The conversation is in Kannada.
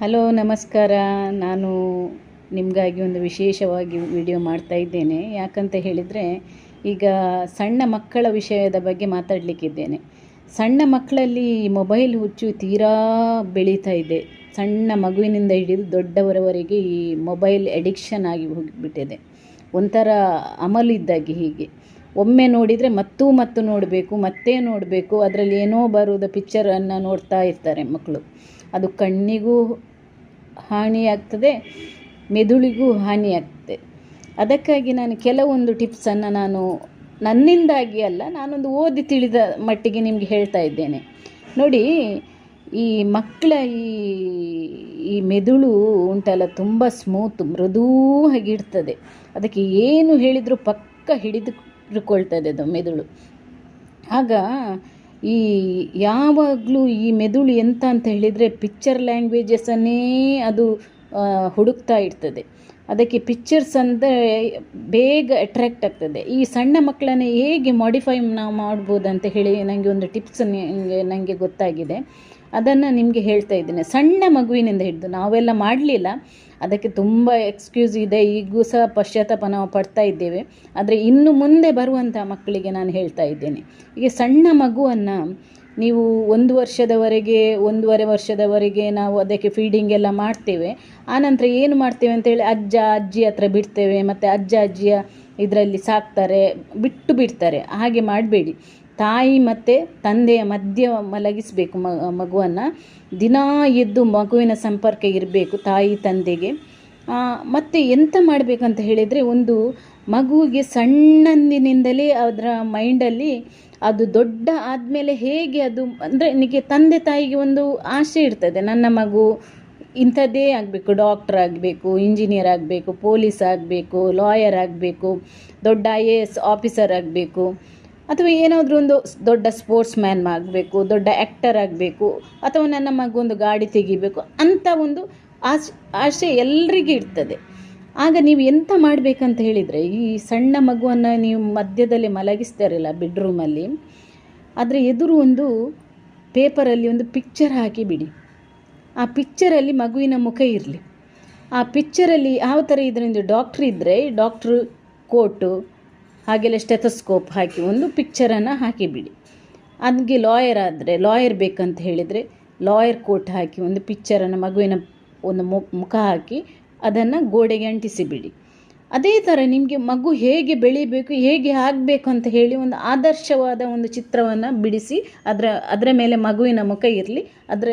ಹಲೋ ನಮಸ್ಕಾರ. ನಾನು ನಿಮಗಾಗಿ ಒಂದು ವಿಶೇಷವಾಗಿ ವಿಡಿಯೋ ಮಾಡ್ತಾ ಇದ್ದೇನೆ. ಯಾಕಂತ ಹೇಳಿದರೆ, ಈಗ ಸಣ್ಣ ಮಕ್ಕಳ ವಿಷಯದ ಬಗ್ಗೆ ಮಾತಾಡಲಿಕ್ಕಿದ್ದೇನೆ. ಸಣ್ಣ ಮಕ್ಕಳಲ್ಲಿ ಮೊಬೈಲ್ ಹುಚ್ಚು ತೀರಾ ಬೆಳೀತಾ ಇದೆ. ಸಣ್ಣ ಮಗುವಿನಿಂದ ಹಿಡಿದು ದೊಡ್ಡವರವರೆಗೆ ಈ ಮೊಬೈಲ್ ಎಡಿಕ್ಷನ್ ಆಗಿ ಹೋಗಿಬಿಟ್ಟಿದೆ. ಒಂಥರ ಅಮಲಿದ್ದಾಗೆ. ಹೀಗೆ ಒಮ್ಮೆ ನೋಡಿದರೆ ಮತ್ತು ನೋಡಬೇಕು, ಮತ್ತೆ ನೋಡಬೇಕು. ಅದರಲ್ಲಿ ಏನೋ ಬರುವುದು ಪಿಕ್ಚರನ್ನು ನೋಡ್ತಾ ಇರ್ತಾರೆ ಮಕ್ಕಳು. ಅದು ಕಣ್ಣಿಗೂ ಹಾನಿಯಾಗ್ತದೆ, ಮೆದುಳಿಗೂ ಹಾನಿಯಾಗ್ತದೆ. ಅದಕ್ಕಾಗಿ ನಾನು ಕೆಲವೊಂದು ಟಿಪ್ಸನ್ನು ನನ್ನಿಂದಾಗಿ ಅಲ್ಲ, ನಾನೊಂದು ಓದಿ ತಿಳಿದ ಮಟ್ಟಿಗೆ ನಿಮಗೆ ಹೇಳ್ತಾ ಇದ್ದೇನೆ. ನೋಡಿ, ಈ ಮಕ್ಕಳ ಈ ಮೆದುಳು ಉಂಟಲ್ಲ, ತುಂಬ ಸ್ಮೂತ್, ಮೃದುವಾಗಿರ್ತದೆ. ಅದಕ್ಕೆ ಏನು ಹೇಳಿದರೂ ಪಕ್ಕ ಹಿಡಿದುಕೊಳ್ತದೆ ಅದು ಮೆದುಳು. ಆಗ ಈ ಯಾವಾಗಲೂ ಈ ಮೆದುಳು ಎಂತ ಅಂತ ಹೇಳಿದರೆ, ಪಿಕ್ಚರ್ ಲ್ಯಾಂಗ್ವೇಜಸನ್ನೇ ಅದು ಹುಡುಕ್ತಾ ಇರ್ತದೆ. ಅದಕ್ಕೆ ಪಿಕ್ಚರ್ಸ್ ಅಂದರೆ ಬೇಗ ಅಟ್ರ್ಯಾಕ್ಟ್ ಆಗ್ತದೆ. ಈ ಸಣ್ಣ ಮಕ್ಕಳನ್ನು ಹೇಗೆ ಮಾಡಿಫೈ ನಾವು ಮಾಡ್ಬೋದು ಅಂತ ಹೇಳಿ ನನಗೆ ಒಂದು ಟಿಪ್ಸ್ ನನಗೆ ಗೊತ್ತಾಗಿದೆ. ಅದನ್ನು ನಿಮಗೆ ಹೇಳ್ತಾ ಇದ್ದೇನೆ. ಸಣ್ಣ ಮಗುವಿನಿಂದ ಹಿಡಿದು ನಾವೆಲ್ಲ ಮಾಡಲಿಲ್ಲ, ಅದಕ್ಕೆ ತುಂಬ ಎಕ್ಸ್ಕ್ಯೂಸ್ ಇದೆ. ಈಗೂ ಸಹ ಪಶ್ಚಾತ್ತಾಪ ನಾವು ಪಡ್ತಾ ಇದ್ದೇವೆ. ಆದರೆ ಇನ್ನು ಮುಂದೆ ಬರುವಂಥ ಮಕ್ಕಳಿಗೆ ನಾನು ಹೇಳ್ತಾ ಇದ್ದೇನೆ. ಈಗ ಸಣ್ಣ ಮಗುವನ್ನು ನೀವು 1 ವರ್ಷದವರೆಗೆ, 1.5 ವರ್ಷದವರೆಗೆ ನಾವು ಅದಕ್ಕೆ ಫೀಡಿಂಗ್ ಎಲ್ಲ ಮಾಡ್ತೇವೆ. ಆನಂತರ ಏನು ಮಾಡ್ತೇವೆ ಅಂತೇಳಿ ಅಜ್ಜ ಅಜ್ಜಿ ಹತ್ರ ಬಿಡ್ತೇವೆ, ಮತ್ತು ಅಜ್ಜ ಅಜ್ಜಿಯ ಇದರಲ್ಲಿ ಸಾಕ್ತಾರೆ, ಬಿಡ್ತಾರೆ. ಹಾಗೆ ಮಾಡಬೇಡಿ. ತಾಯಿ ಮತ್ತು ತಂದೆಯ ಮಧ್ಯೆ ಮಲಗಿಸಬೇಕು ಮಗುವನ್ನು. ದಿನಾ ಎದ್ದು ಮಗುವಿನ ಸಂಪರ್ಕ ಇರಬೇಕು ತಾಯಿ ತಂದೆಗೆ. ಮತ್ತು ಎಂತ ಮಾಡಬೇಕಂತ ಹೇಳಿದರೆ, ಒಂದು ಮಗುವಿಗೆ ಸಣ್ಣಂದಿನಿಂದಲೇ ಅದರ ಮೈಂಡಲ್ಲಿ ಅದು ದೊಡ್ಡ ಆದಮೇಲೆ ಹೇಗೆ ಅದು ಅಂದರೆ, ನಿಮಗೆ ತಂದೆ ತಾಯಿಗೆ ಒಂದು ಆಸೆ ಇರ್ತದೆ, ನನ್ನ ಮಗು ಇಂಥದ್ದೇ ಆಗಬೇಕು, ಡಾಕ್ಟರ್ ಆಗಬೇಕು, ಇಂಜಿನಿಯರ್ ಆಗಬೇಕು, ಪೊಲೀಸ್ ಆಗಬೇಕು, ಲಾಯರ್ ಆಗಬೇಕು, ದೊಡ್ಡ IAS ಆಫೀಸರ್ ಆಗಬೇಕು, ಅಥವಾ ಏನಾದರೂ ಒಂದು ದೊಡ್ಡ ಸ್ಪೋರ್ಟ್ಸ್ ಮ್ಯಾನ್ ಆಗಬೇಕು, ದೊಡ್ಡ ಆ್ಯಕ್ಟರ್ ಆಗಬೇಕು, ಅಥವಾ ನನ್ನ ಮಗು ಒಂದು ಗಾಡಿ ತೆಗಿಬೇಕು ಅಂತ ಒಂದು ಆಸೆ ಎಲ್ರಿಗೂ ಇರ್ತದೆ. ಆಗ ನೀವು ಎಂತ ಮಾಡಬೇಕಂತ ಹೇಳಿದರೆ, ಈ ಸಣ್ಣ ಮಗುವನ್ನು ನೀವು ಮಧ್ಯದಲ್ಲಿ ಮಲಗಿಸ್ತಾರಲ್ಲ ಬೆಡ್ರೂಮಲ್ಲಿ, ಅದರ ಎದುರು ಒಂದು ಪೇಪರಲ್ಲಿ ಒಂದು ಪಿಕ್ಚರ್ ಹಾಕಿಬಿಡಿ. ಆ ಪಿಕ್ಚರಲ್ಲಿ ಮಗುವಿನ ಮುಖ ಇರಲಿ. ಆ ಪಿಕ್ಚರಲ್ಲಿ ಯಾವ ಥರ ಇದರಿಂದ ಡಾಕ್ಟ್ರ್ ಇದ್ದರೆ ಡಾಕ್ಟ್ರು ಕೋಟು ಹಾಗೆಲ್ಲ ಸ್ಟೆಥೋಸ್ಕೋಪ್ ಹಾಕಿ ಒಂದು ಪಿಕ್ಚರನ್ನು ಹಾಕಿಬಿಡಿ. ಅದಕ್ಕೆ ಲಾಯರ್ ಆದರೆ ಲಾಯರ್ ಬೇಕಂತ ಹೇಳಿದರೆ ಲಾಯರ್ ಕೋಟ್ ಹಾಕಿ ಒಂದು ಪಿಕ್ಚರನ್ನು ಮಗುವಿನ ಒಂದು ಮುಖ ಹಾಕಿ ಅದನ್ನು ಗೋಡೆಗೆ ಅಂಟಿಸಿಬಿಡಿ. ಅದೇ ಥರ ನಿಮಗೆ ಮಗು ಹೇಗೆ ಬೆಳಿಬೇಕು, ಹೇಗೆ ಆಗಬೇಕು ಅಂತ ಹೇಳಿ ಒಂದು ಆದರ್ಶವಾದ ಒಂದು ಚಿತ್ರವನ್ನು ಬಿಡಿಸಿ ಅದರ ಮೇಲೆ ಮಗುವಿನ ಮುಖ ಇರಲಿ. ಅದರ